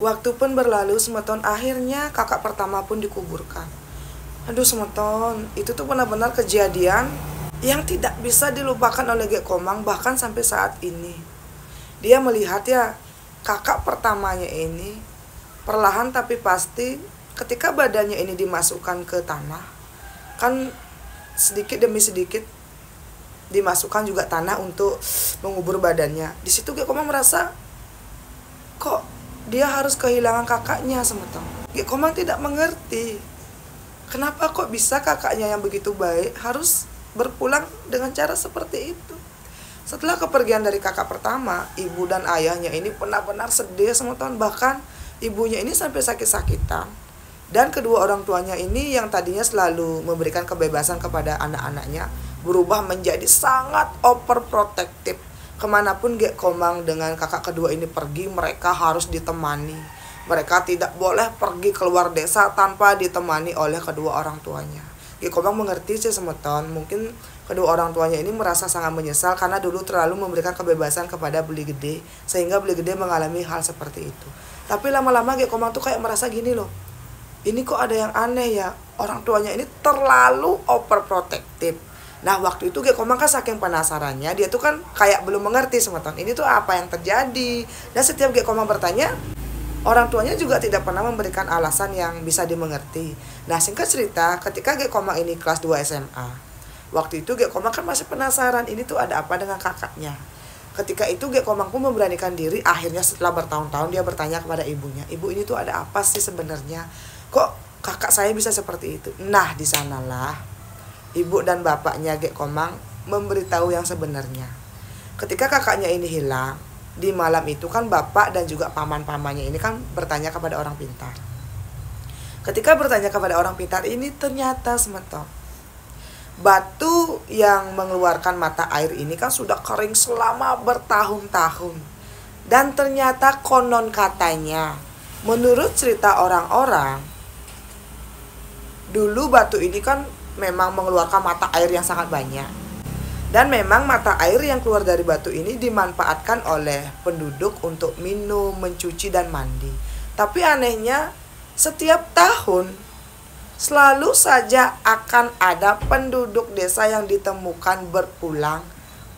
Waktu pun berlalu semeton, akhirnya kakak pertama pun dikuburkan. Aduh semeton, itu tuh benar-benar kejadian yang tidak bisa dilupakan oleh Gek Komang bahkan sampai saat ini. Dia melihat ya kakak pertamanya ini perlahan tapi pasti ketika badannya ini dimasukkan ke tanah, kan sedikit demi sedikit dimasukkan juga tanah untuk mengubur badannya. Di situ Gek Komang merasa kok dia harus kehilangan kakaknya semeton. Gek Komang tidak mengerti kenapa kok bisa kakaknya yang begitu baik harus berpulang dengan cara seperti itu. Setelah kepergian dari kakak pertama, ibu dan ayahnya ini benar-benar sedih semeton. Bahkan ibunya ini sampai sakit-sakitan. Dan kedua orang tuanya ini yang tadinya selalu memberikan kebebasan kepada anak-anaknya berubah menjadi sangat overprotective. Kemanapun Gek Komang dengan kakak kedua ini pergi, mereka harus ditemani. Mereka tidak boleh pergi keluar desa tanpa ditemani oleh kedua orang tuanya. Gek Komang mengerti sih semeton, mungkin kedua orang tuanya ini merasa sangat menyesal karena dulu terlalu memberikan kebebasan kepada Beli Gede, sehingga Beli Gede mengalami hal seperti itu. Tapi lama-lama Gek Komang tuh kayak merasa gini loh, ini kok ada yang aneh ya, orang tuanya ini terlalu overprotective. Nah waktu itu Gek Komang kan saking penasarannya, dia tuh kan kayak belum mengerti semeton, ini tuh apa yang terjadi. Dan setiap Gek Komang bertanya, orang tuanya juga tidak pernah memberikan alasan yang bisa dimengerti. Nah singkat cerita, ketika Gek Komang ini kelas 2 SMA, waktu itu Gek Komang kan masih penasaran, ini tuh ada apa dengan kakaknya. Ketika itu Gek Komang pun memberanikan diri, akhirnya setelah bertahun-tahun dia bertanya kepada ibunya, ibu ini tuh ada apa sih sebenarnya? Kok kakak saya bisa seperti itu? Nah di sanalah ibu dan bapaknya Gek Komang memberitahu yang sebenarnya. Ketika kakaknya ini hilang, di malam itu kan bapak dan juga paman-pamannya ini kan bertanya kepada orang pintar. Ketika bertanya kepada orang pintar ini, ternyata semeton, batu yang mengeluarkan mata air ini kan sudah kering selama bertahun-tahun. Dan ternyata konon katanya, menurut cerita orang-orang, dulu batu ini kan memang mengeluarkan mata air yang sangat banyak. Dan memang mata air yang keluar dari batu ini dimanfaatkan oleh penduduk untuk minum, mencuci, dan mandi. Tapi anehnya, setiap tahun selalu saja akan ada penduduk desa yang ditemukan berpulang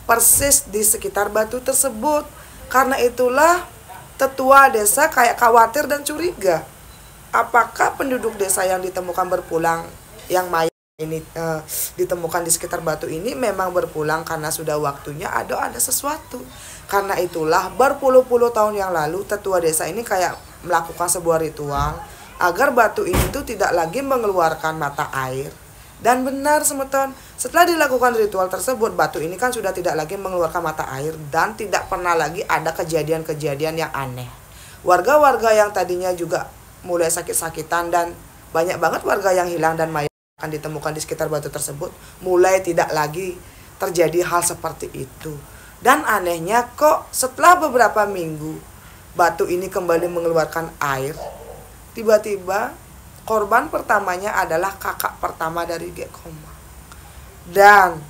persis di sekitar batu tersebut. Karena itulah tetua desa kayak khawatir dan curiga. Apakah penduduk desa yang ditemukan berpulang, yang mayat ini ditemukan di sekitar batu ini memang berpulang karena sudah waktunya ada sesuatu. Karena itulah berpuluh-puluh tahun yang lalu tetua desa ini kayak melakukan sebuah ritual agar batu ini tuh tidak lagi mengeluarkan mata air. Dan benar semeton, setelah dilakukan ritual tersebut, batu ini kan sudah tidak lagi mengeluarkan mata air dan tidak pernah lagi ada kejadian-kejadian yang aneh. Warga-warga yang tadinya juga mulai sakit-sakitan dan banyak banget warga yang hilang dan mayat akan ditemukan di sekitar batu tersebut, mulai tidak lagi terjadi hal seperti itu. Dan anehnya kok setelah beberapa minggu batu ini kembali mengeluarkan air, tiba-tiba korban pertamanya adalah kakak pertama dari Gek Komang. Dan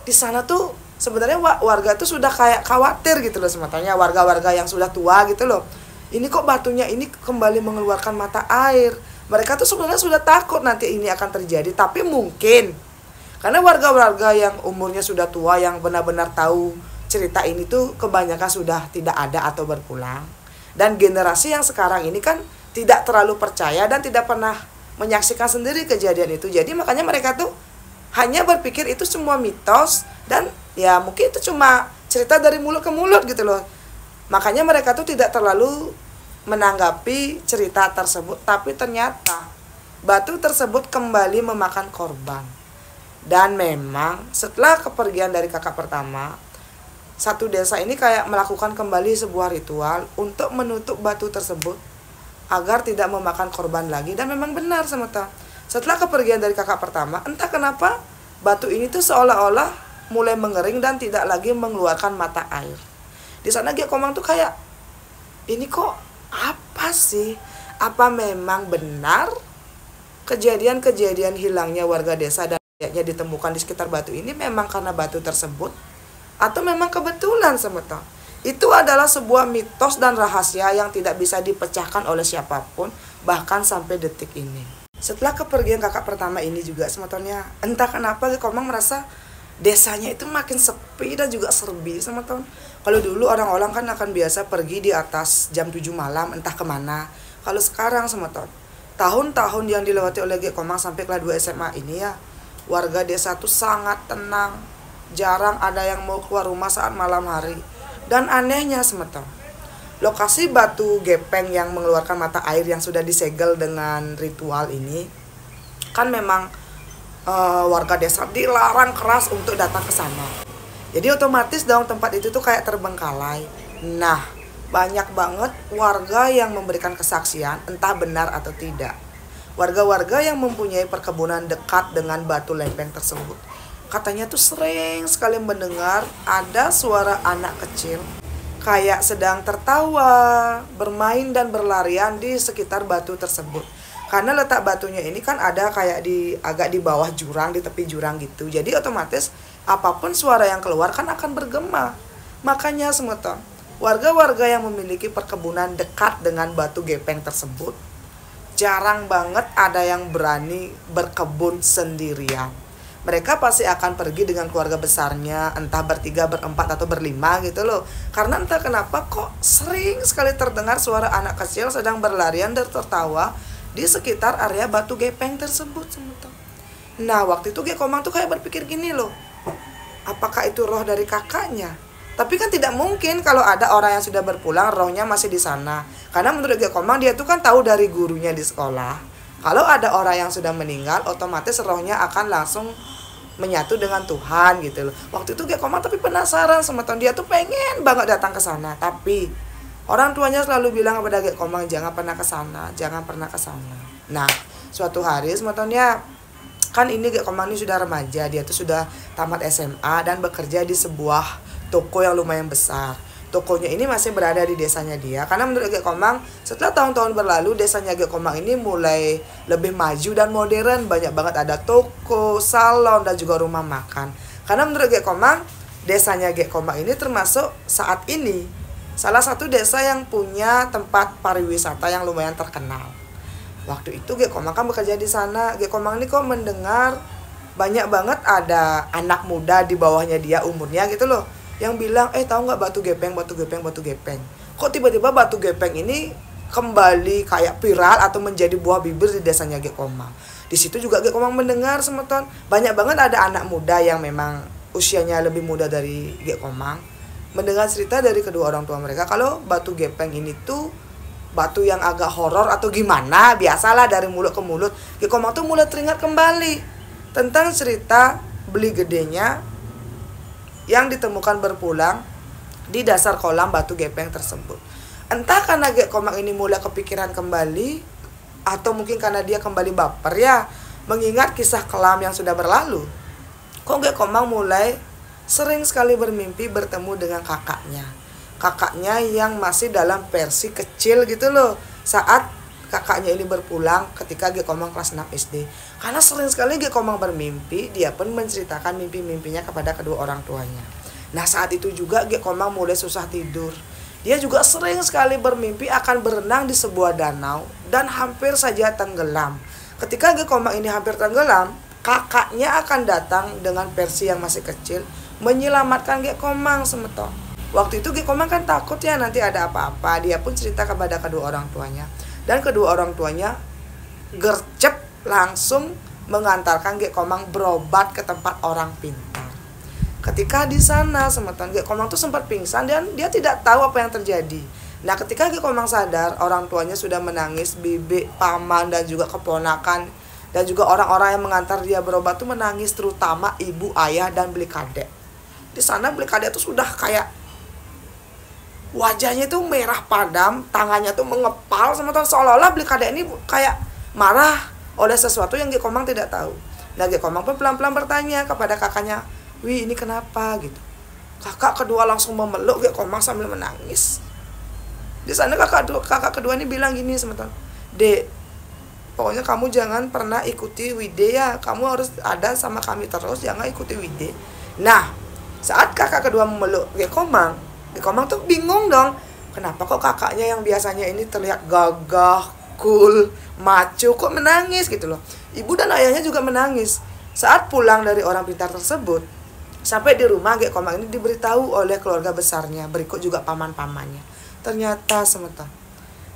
di sana tuh sebenarnya warga tuh sudah kayak khawatir gitu loh, sematanya warga-warga yang sudah tua gitu loh. Ini kok batunya ini kembali mengeluarkan mata air. Mereka tuh sebenarnya sudah takut nanti ini akan terjadi, tapi mungkin karena warga-warga yang umurnya sudah tua yang benar-benar tahu cerita ini tuh kebanyakan sudah tidak ada atau berpulang. Dan generasi yang sekarang ini kan tidak terlalu percaya dan tidak pernah menyaksikan sendiri kejadian itu. Jadi makanya mereka tuh hanya berpikir itu semua mitos dan ya mungkin itu cuma cerita dari mulut ke mulut gitu loh. Makanya mereka tuh tidak terlalu menanggapi cerita tersebut, tapi ternyata batu tersebut kembali memakan korban. Dan memang setelah kepergian dari kakak pertama, satu desa ini kayak melakukan kembali sebuah ritual untuk menutup batu tersebut agar tidak memakan korban lagi. Dan memang benar semeton, setelah kepergian dari kakak pertama, entah kenapa batu ini tuh seolah-olah mulai mengering dan tidak lagi mengeluarkan mata air. Di sana Gek Komang tuh kayak, ini kok apa sih? Apa memang benar kejadian-kejadian hilangnya warga desa dan mayatnya ditemukan di sekitar batu ini memang karena batu tersebut? Atau memang kebetulan semeton? Itu adalah sebuah mitos dan rahasia yang tidak bisa dipecahkan oleh siapapun, bahkan sampai detik ini. Setelah kepergian kakak pertama ini juga sebetulnya entah kenapa Komang merasa desanya itu makin sepi dan juga serbi sama tahun. Kalau dulu orang-orang kan akan biasa pergi di atas jam 7 malam entah kemana. Kalau sekarang sama tahun-tahun yang dilewati oleh Komang sampai kelas 2 SMA ini ya, warga desa tuh sangat tenang. Jarang ada yang mau keluar rumah saat malam hari. Dan anehnya semeton, lokasi batu gepeng yang mengeluarkan mata air yang sudah disegel dengan ritual ini, kan memang warga desa dilarang keras untuk datang ke sana. Jadi otomatis dong tempat itu tuh kayak terbengkalai. Nah, banyak banget warga yang memberikan kesaksian, entah benar atau tidak. Warga-warga yang mempunyai perkebunan dekat dengan batu lempeng tersebut, katanya tuh sering sekali mendengar ada suara anak kecil kayak sedang tertawa, bermain dan berlarian di sekitar batu tersebut. Karena letak batunya ini kan ada kayak agak di bawah jurang, di tepi jurang gitu. Jadi otomatis apapun suara yang keluar kan akan bergema. Makanya semeton, warga-warga yang memiliki perkebunan dekat dengan batu gepeng tersebut, jarang banget ada yang berani berkebun sendirian. Mereka pasti akan pergi dengan keluarga besarnya, entah bertiga, berempat, atau berlima gitu loh. Karena entah kenapa kok sering sekali terdengar suara anak kecil sedang berlarian dan tertawa di sekitar area batu gepeng tersebut. Nah, waktu itu Komang tuh kayak berpikir gini loh, apakah itu roh dari kakaknya? Tapi kan tidak mungkin kalau ada orang yang sudah berpulang, rohnya masih di sana. Karena menurut Komang, dia tuh kan tahu dari gurunya di sekolah, kalau ada orang yang sudah meninggal, otomatis rohnya akan langsung menyatu dengan Tuhan gitu loh. Waktu itu Komang tapi penasaran sama dia tuh pengen banget datang ke sana, tapi orang tuanya selalu bilang kepada Komang jangan pernah ke sana, jangan pernah ke sana. Nah, suatu hari sebetulnya kan ini Komang ini sudah remaja, dia tuh sudah tamat SMA dan bekerja di sebuah toko yang lumayan besar. Tokonya ini masih berada di desanya dia, karena menurut Komang setelah tahun-tahun berlalu desanya Komang ini mulai lebih maju dan modern, banyak banget ada toko, salon dan juga rumah makan. Karena menurut Komang desanya Komang ini termasuk saat ini salah satu desa yang punya tempat pariwisata yang lumayan terkenal. Waktu itu Komang kan bekerja di sana, Komang ini kok mendengar banyak banget ada anak muda di bawahnya dia umurnya gitu loh, yang bilang, tahu nggak batu gepeng. Kok tiba-tiba batu gepeng ini kembali kayak viral atau menjadi buah bibir di desanya Komang. Di situ juga Komang mendengar semeton, banyak banget ada anak muda yang memang usianya lebih muda dari Komang, mendengar cerita dari kedua orang tua mereka kalau batu gepeng ini tuh batu yang agak horor atau gimana, biasalah dari mulut ke mulut. Komang tuh mulai teringat kembali tentang cerita beli gedenya yang ditemukan berpulang di dasar kolam batu gepeng tersebut. Entah karena Komang ini mulai kepikiran kembali, atau mungkin karena dia kembali baper ya, mengingat kisah kelam yang sudah berlalu. Kok Komang mulai sering sekali bermimpi bertemu dengan kakaknya. Kakaknya yang masih dalam versi kecil gitu loh, saat kakaknya ini berpulang ketika Komang kelas 6 SD. Karena sering sekali Komang bermimpi, dia pun menceritakan mimpi-mimpinya kepada kedua orang tuanya. Nah, saat itu juga Komang mulai susah tidur. Dia juga sering sekali bermimpi akan berenang di sebuah danau dan hampir saja tenggelam. Ketika Komang ini hampir tenggelam, kakaknya akan datang dengan versi yang masih kecil menyelamatkan Komang semeton. Waktu itu Komang kan takut ya nanti ada apa-apa. Dia pun cerita kepada kedua orang tuanya. Dan kedua orang tuanya gercep langsung mengantarkan Komang berobat ke tempat orang pintar. Ketika di sana semeton Komang tuh sempat pingsan dan dia tidak tahu apa yang terjadi. Nah, ketika Komang sadar, orang tuanya sudah menangis, bibi, paman dan juga keponakan dan juga orang-orang yang mengantar dia berobat tuh menangis, terutama ibu, ayah dan beli kadek. Di sana beli kadek tuh sudah kayak wajahnya tuh merah padam, tangannya tuh mengepal semeton, seolah-olah beli kadek ini kayak marah oleh sesuatu yang Komang tidak tahu. Nah, Komang pun pelan-pelan bertanya kepada kakaknya, "Wih, ini kenapa?" gitu. Kakak kedua langsung memeluk Komang sambil menangis. Di sana kakak kedua ini bilang gini semeton, "Dek, pokoknya kamu jangan pernah ikuti Wide ya. Kamu harus ada sama kami terus, jangan ikuti Wide." Nah, saat kakak kedua memeluk Komang, Komang tuh bingung dong, kenapa kok kakaknya yang biasanya ini terlihat gagah, cool, maco kok menangis gitu loh. Ibu dan ayahnya juga menangis. Saat pulang dari orang pintar tersebut, sampai di rumah Gek Komang ini diberitahu oleh keluarga besarnya, berikut juga paman-pamannya. Ternyata semeton,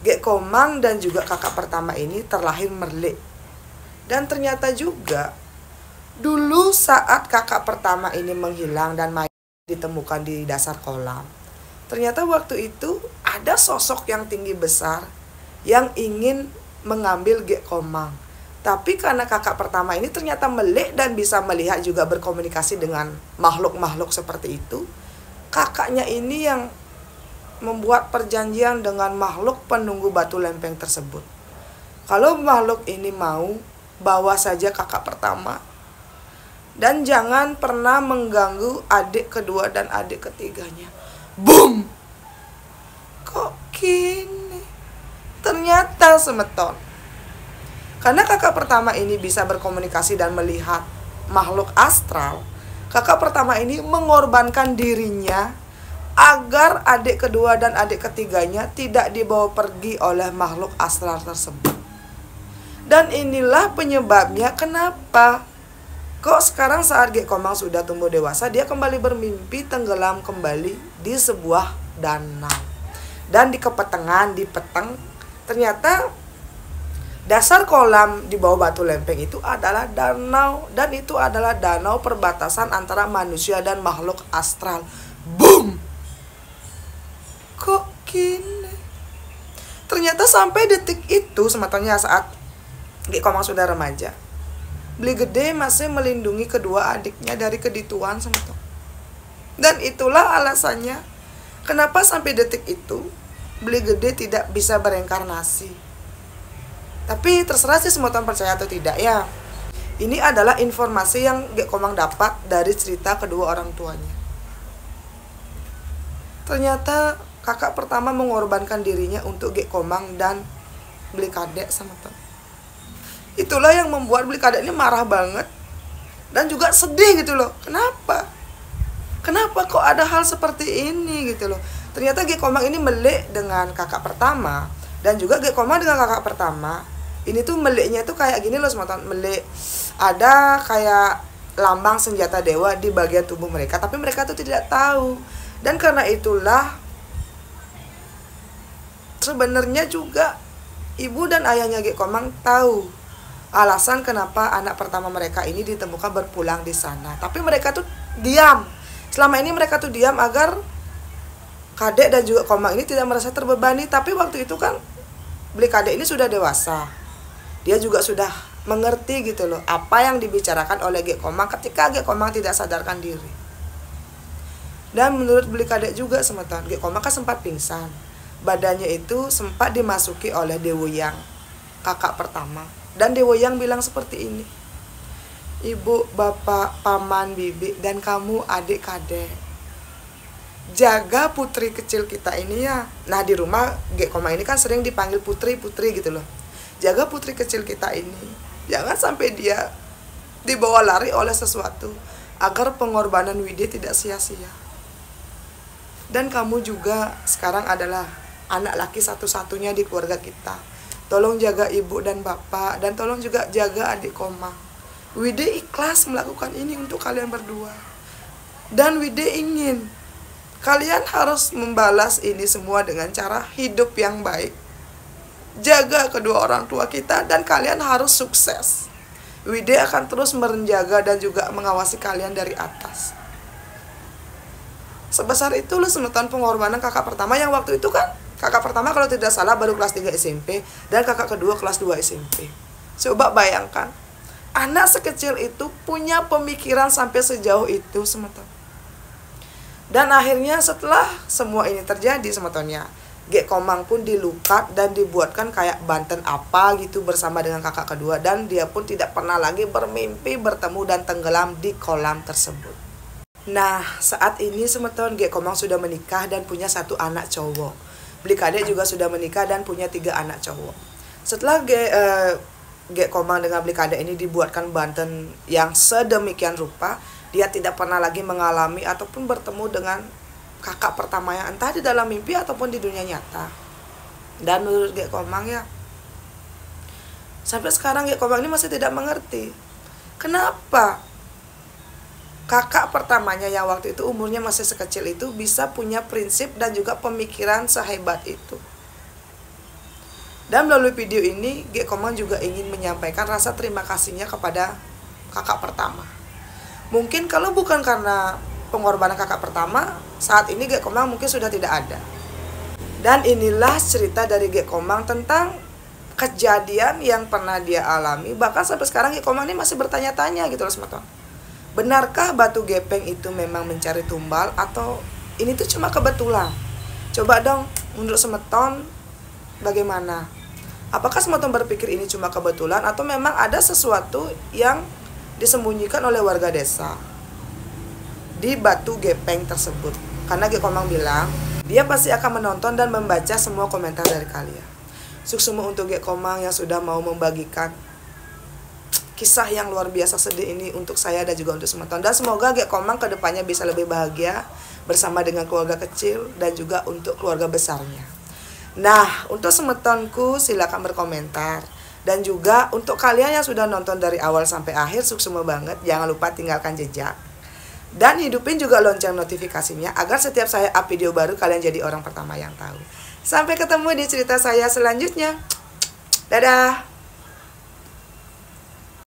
Gek Komang dan juga kakak pertama ini terlahir merlik. Dan ternyata juga dulu saat kakak pertama ini menghilang dan mayat ditemukan di dasar kolam, ternyata waktu itu ada sosok yang tinggi besar yang ingin mengambil Gek Komang. Tapi karena kakak pertama ini ternyata melek dan bisa melihat juga berkomunikasi dengan makhluk-makhluk seperti itu, kakaknya ini yang membuat perjanjian dengan makhluk penunggu batu lempeng tersebut. Kalau makhluk ini mau, bawa saja kakak pertama. Dan jangan pernah mengganggu adik kedua dan adik ketiganya. Boom! Kok gini? Ternyata semeton, karena kakak pertama ini bisa berkomunikasi dan melihat makhluk astral, kakak pertama ini mengorbankan dirinya agar adik kedua dan adik ketiganya tidak dibawa pergi oleh makhluk astral tersebut. Dan inilah penyebabnya kenapa kok sekarang saat Gek Komang sudah tumbuh dewasa, dia kembali bermimpi tenggelam kembali di sebuah danau. Dan di kepetengan, di peteng, ternyata dasar kolam di bawah batu lempeng itu adalah danau. Dan itu adalah danau perbatasan antara manusia dan makhluk astral. Boom! Kok gini? Ternyata sampai detik itu, sematonya saat Gek Komang sudah remaja, Beli Gede masih melindungi kedua adiknya dari kedituan semeton. Dan itulah alasannya kenapa sampai detik itu Beli Gede tidak bisa bereinkarnasi. Tapi terserah sih semeton percaya atau tidak ya. Ini adalah informasi yang Gek Komang dapat dari cerita kedua orang tuanya. Ternyata kakak pertama mengorbankan dirinya untuk Gek Komang dan Beli Kadek semeton. Itulah yang membuat Beli Kadek ini marah banget dan juga sedih gitu loh. Kenapa? Kenapa kok ada hal seperti ini gitu loh. Ternyata Gek Komang ini melek dengan kakak pertama, dan juga Gek Komang dengan kakak pertama ini tuh meleknya tuh kayak gini loh semeton. Melek ada kayak lambang senjata dewa di bagian tubuh mereka, tapi mereka tuh tidak tahu. Dan karena itulah sebenarnya juga ibu dan ayahnya Gek Komang tahu alasan kenapa anak pertama mereka ini ditemukan berpulang di sana. Tapi mereka tuh diam. Selama ini mereka tuh diam agar Kadek dan juga Komang ini tidak merasa terbebani. Tapi waktu itu kan Beli Kadek ini sudah dewasa. Dia juga sudah mengerti gitu loh apa yang dibicarakan oleh Gek Komang ketika Gek Komang tidak sadarkan diri. Dan menurut Beli Kadek juga semeton, Gek Komang kan sempat pingsan. Badannya itu sempat dimasuki oleh Dewoyang, kakak pertama. Dan Dewoyang bilang seperti ini, ibu, bapak, paman, bibi, dan kamu adik Kadek, jaga putri kecil kita ini ya. Nah di rumah Gek Komang ini kan sering dipanggil putri-putri gitu loh. Jaga putri kecil kita ini, jangan sampai dia dibawa lari oleh sesuatu, agar pengorbanan Wide tidak sia-sia. Dan kamu juga sekarang adalah anak laki satu-satunya di keluarga kita. Tolong jaga ibu dan bapak, dan tolong juga jaga adik Komang. Wide ikhlas melakukan ini untuk kalian berdua. Dan Wide ingin kalian harus membalas ini semua dengan cara hidup yang baik. Jaga kedua orang tua kita dan kalian harus sukses. Wide akan terus menjaga dan juga mengawasi kalian dari atas. Sebesar itu loh semeton pengorbanan kakak pertama, yang waktu itu kan kakak pertama kalau tidak salah baru kelas 3 SMP dan kakak kedua kelas 2 SMP. Coba bayangkan, anak sekecil itu punya pemikiran sampai sejauh itu semeton. Dan akhirnya setelah semua ini terjadi semetonnya, Gek Komang pun dilukat dan dibuatkan kayak banten apa gitu bersama dengan kakak kedua, dan dia pun tidak pernah lagi bermimpi bertemu dan tenggelam di kolam tersebut. Nah saat ini semeton Gek Komang sudah menikah dan punya 1 anak cowok. Beli Kadek juga sudah menikah dan punya 3 anak cowok. Setelah Gek Komang dengan Beli Kadek ini dibuatkan banten yang sedemikian rupa, dia tidak pernah lagi mengalami ataupun bertemu dengan kakak pertama yang entah di dalam mimpi ataupun di dunia nyata. Dan menurut Gek Komang ya, sampai sekarang Gek Komang ini masih tidak mengerti kenapa kakak pertamanya yang waktu itu umurnya masih sekecil itu bisa punya prinsip dan juga pemikiran sehebat itu. Dan melalui video ini Gek Komang juga ingin menyampaikan rasa terima kasihnya kepada kakak pertama. Mungkin kalau bukan karena pengorbanan kakak pertama, saat ini Gek Komang mungkin sudah tidak ada. Dan inilah cerita dari Gek Komang tentang kejadian yang pernah dia alami. Bahkan sampai sekarang Gek Komang ini masih bertanya-tanya gitu loh Semeton. Benarkah batu gepeng itu memang mencari tumbal atau ini tuh cuma kebetulan? Coba dong menurut Semeton bagaimana? Apakah Semeton berpikir ini cuma kebetulan atau memang ada sesuatu yang disembunyikan oleh warga desa di batu gepeng tersebut? Karena Gek Komang bilang dia pasti akan menonton dan membaca semua komentar dari kalian. Sukses untuk Gek Komang yang sudah mau membagikan kisah yang luar biasa sedih ini untuk saya dan juga untuk Semeton. Dan semoga Gek Komang kedepannya bisa lebih bahagia bersama dengan keluarga kecil dan juga untuk keluarga besarnya. Nah, untuk Semetonku silakan berkomentar. Dan juga untuk kalian yang sudah nonton dari awal sampai akhir, sukses banget. Jangan lupa tinggalkan jejak. Dan hidupin juga lonceng notifikasinya agar setiap saya up video baru kalian jadi orang pertama yang tahu. Sampai ketemu di cerita saya selanjutnya. Dadah.